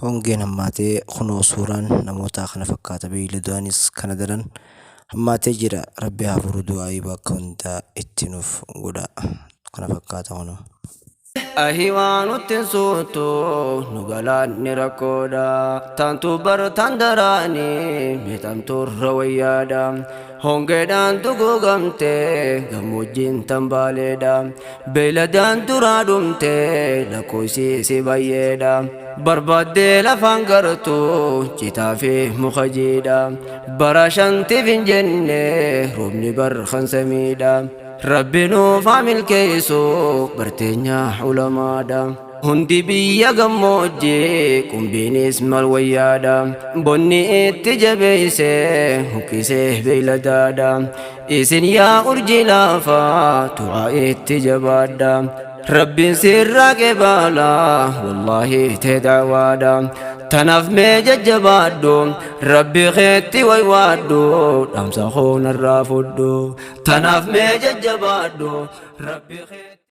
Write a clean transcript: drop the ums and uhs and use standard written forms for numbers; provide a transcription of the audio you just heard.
Hongeen hammaatee kunoo suuraan namoota kana fakkaata beeyladaanis kana daran hammaatee jira. Rabbi haa furu du'aayii bakka hundaa itti nuuf godha. Kana fakkaata kunoo. Ahiwaanutti suutu nu galaanni rakkoodha. Taantu bartaan daraanii miidhamtuurra wayyaadha. Hongeedhaan duguugamtee gammoojjiin tambaaleedha. Beeyladaan duraa dhumtee lakkoofsiisi baay'eedha. Barbaaddee lafaan gartu citaa fi muka jiidha. Bara shantiif hin jenne roobni barkan samiidha. Rabbi nuuf haa milkeessu barteenya ulamaadha. Hundi biyya gammoojjii qumbiinis mal wayyaadha. Bonni itti jabeessee huqqisee beeyladaadha. Isin yaa urjii lafaa tu'aa itti jabaadha. Rabbiin sirraa qeebaala wallaahi ta'e daawaadha. Tanaaf mee jajjabaadhu Rabbi keetti waywaadhu dhaamsa koonarraa fudhu. Tanaaf mee jajjabaadhu Rabbi keetti